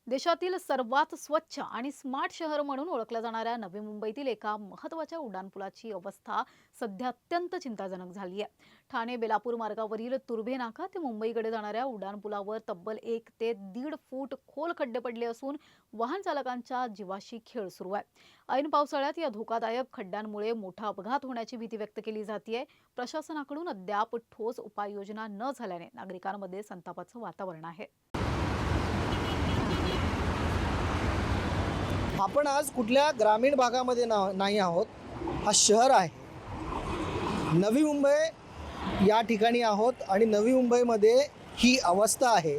देशातील सर्वात स्वच्छ आणि स्मार्ट शहर म्हणून ओळखल्या जाणाऱ्या नवी मुंबईतील एका महत्त्वाच्या उड्डाणपुलाची अवस्था सध्या अत्यंत चिंताजनक झाली आहे। ठाणे बेलापूर मार्गावरील तुर्भे नाका ते मुंबईकडे जाणाऱ्या उड्डाणपुलावर तब्बल 1 ते 1.5 फूट खोल खड्डे पडले असून वाहन चालकांच्या जीवाशी खेळ सुरू आहे। ऐन पावसाळ्यात या धोकादायक खड्ड्यांमुळे मोठा अपघात होण्याची भीती व्यक्त केली जाते। प्रशासनाकडून अद्याप ठोस उपाययोजना न झाल्याने नागरिकांमध्ये संतापाचं वातावरण आहे। आपण आज कुठल्या ग्रामीण भागामध्ये नाही आहोत, हा शहर आहे। नवी मुंबई या ठिकाणी आहोत आणि नवी मुंबईमध्ये ही अवस्था आहे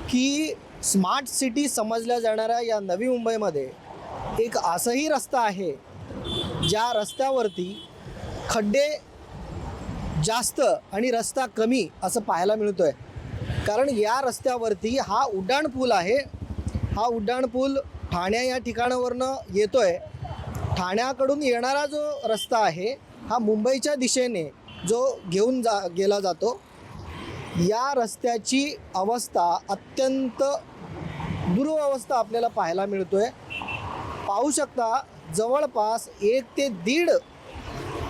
की स्मार्ट सिटी समजल्या जाणाऱ्या या नवी मुंबईमध्ये एक असाही रस्ता आहे ज्या रस्त्यावरती खड्डे जास्त आणि रस्ता कमी असं पाहायला मिळतोय। कारण या रस्त्यावरती हा उड्डाणपूल आहे। हा उड्डाणपूल ठाणे या ठिकाणावरनं येतोय। ठाण्याकडून येणारा जो रस्ता आहे हा मुंबईच्या दिशेने जो गेला जातो। या रस्त्याची अवस्था अत्यंत दुरवस्था आपल्याला पाहायला मिळतोय। पाहू शकता जवळपास 1 ते 1.5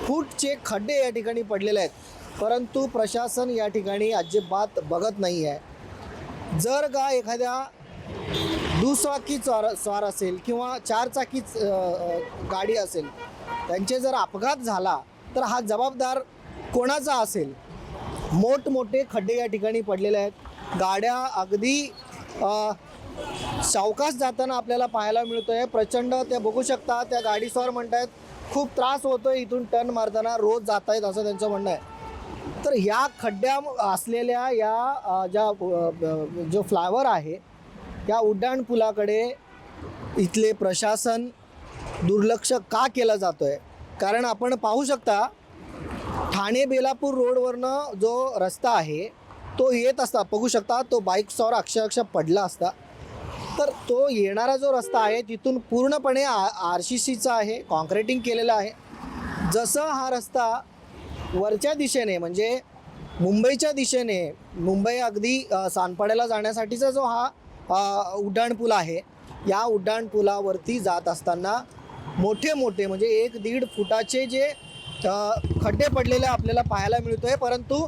फूटचे खड्डे या ठिकाणी पडलेले आहेत, परंतु प्रशासन या ठिकाणी अजिबात बघत नाही आहे। जर का एखाद्या दुचाकी स्वार असेल किंवा 4 चाकी गाडी असेल, त्यांचे जर अपघात झाला तर हा जबाबदार कोणाचा असेल? मोठमोठे खड्डे या ठिकाणी पडलेले आहेत। गाड्या अगदी सावकाश जाताना आपल्याला पाहायला मिळतोय। प्रचंड ते बघू शकता, त्या गाडीस्वार म्हणतात खूप त्रास होतोय इथून टर्न मारताना, रोज जात आहेत असं त्यांचं म्हणणं आहे। तर ह्या खड्ड्या असलेल्या या जो फ्लायओव्हर आहे या उड्डाणपुलाकडे इथले प्रशासन दुर्लक्ष का केलं जातोय? कारण आपण पाहू शकता ठाणे बेलापूर रोडवरनं जो रस्ता आहे तो येत असता, बघू शकता तो बाईकसवर अक्षरशः पडला असता। तर तो येणारा जो रस्ता आहे तिथून पूर्णपणे RCCचा आहे, कॉन्क्रिटिंग केलेलं आहे। जसं हा रस्ता वरच्या दिशेने म्हणजे मुंबईच्या दिशेने, मुंबई अगदी सानपाड्याला जाण्यासाठीचा जो हा उड्डाणपूल आहे, या उड्डाणपुलावरती जात असताना मोठे मोठे म्हणजे 1-1.5 फुटाचे जे खड्डे पडलेले आपल्याला पाहायला मिळतोय। परंतु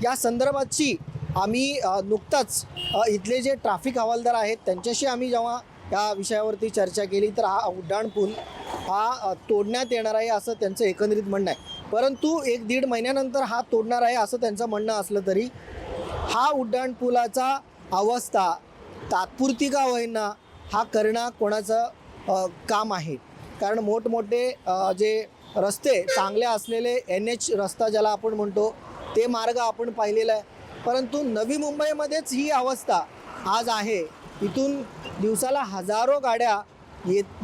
या संदर्भाची आम्ही नुकताच इथले जे ट्रॅफिक हवालदार आहेत त्यांच्याशी आम्ही जेव्हा या विषयावरती चर्चा केली तर हा उड्डाणपूल हा तोडण्यात येणार आहे असं त्यांचं एकंदरीत म्हणणं आहे। परंतु 1-1.5 महिन्यानंतर हा तोडणार आहे असं त्यांचं म्हणणं असलं तरी हा उड्डाणपुलाचा अवस्था तात्पुरती का होईना हा करणं कोणाचं काम आहे? कारण मोठमोठे जे रस्ते चांगले असलेले NH रस्ता ज्याला आपण म्हणतो ते मार्ग आपण पाहिलेला आहे, परंतु नवी मुंबईमध्येच ही अवस्था आज आहे। इथून दिवसाला हजारो गाड्या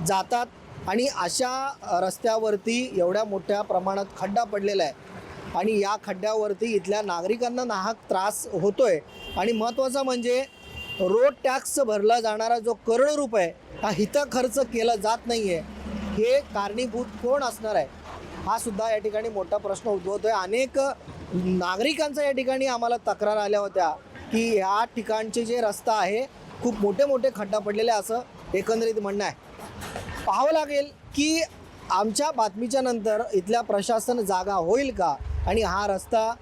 जातात आणि अशा रस्त्यावरती एवढ्या मोठ्या प्रमाणात खड्डा पडलेला आहे आणि या खड्ड्यावरती इथल्या नागरिकांना नाहक त्रास होतोय। आणि महत्त्वाचं म्हणजे रोड टॅक्स भरला जाणारा जो करोडो रुपये हा हित खर्च केला जात नाही आहे, हे कारणीभूत कोण असणार आहे? हा सुद्धा या ठिकाणी मोठा प्रश्न उद्भवतोय। अनेक नागरिकांचा या ठिकाणी आम्हाला तक्रार आल्या होत्या की या ठिकाणचे जे रस्ता आहे खूप मोठे मोठे खड्डा पडलेले असं एकंदरीत म्हणणं आहे। पाहावं लागेल की आमच्या बातमीच्या नंतर इथल्या प्रशासन जागा होईल का आणि हा रस्ता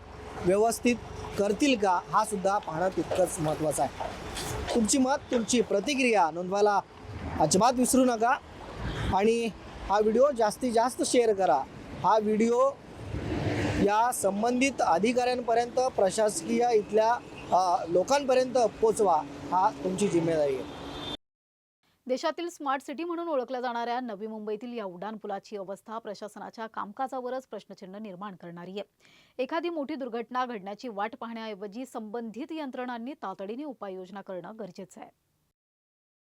व्यवस्थित करतील का, हा सुद्धा पाहणं तितकंच महत्त्वाचं आहे। तुमची प्रतिक्रिया नोंदवायला अजिबात विसरू नका आणि हा व्हिडिओ जास्तीत जास्त शेअर करा। हा व्हिडिओ या संबंधित अधिकाऱ्यांपर्यंत, प्रशासकीय इथल्या लोकांपर्यंत पोचवा, हा तुमची जिम्मेदारी आहे। देशातील स्मार्ट सिटी म्हणून ओळखल्या जाणाऱ्या नवी मुंबईतील या उड्डाणपुलाची अवस्था प्रशासनाच्या कामकाजावरच प्रश्नचिन्ह निर्माण करणारी आहे। एखादी मोठी दुर्घटना घडण्याची वाट पाहण्याऐवजी संबंधित यंत्रणांनी तातडीने उपाययोजना करणं गरजेचं आहे।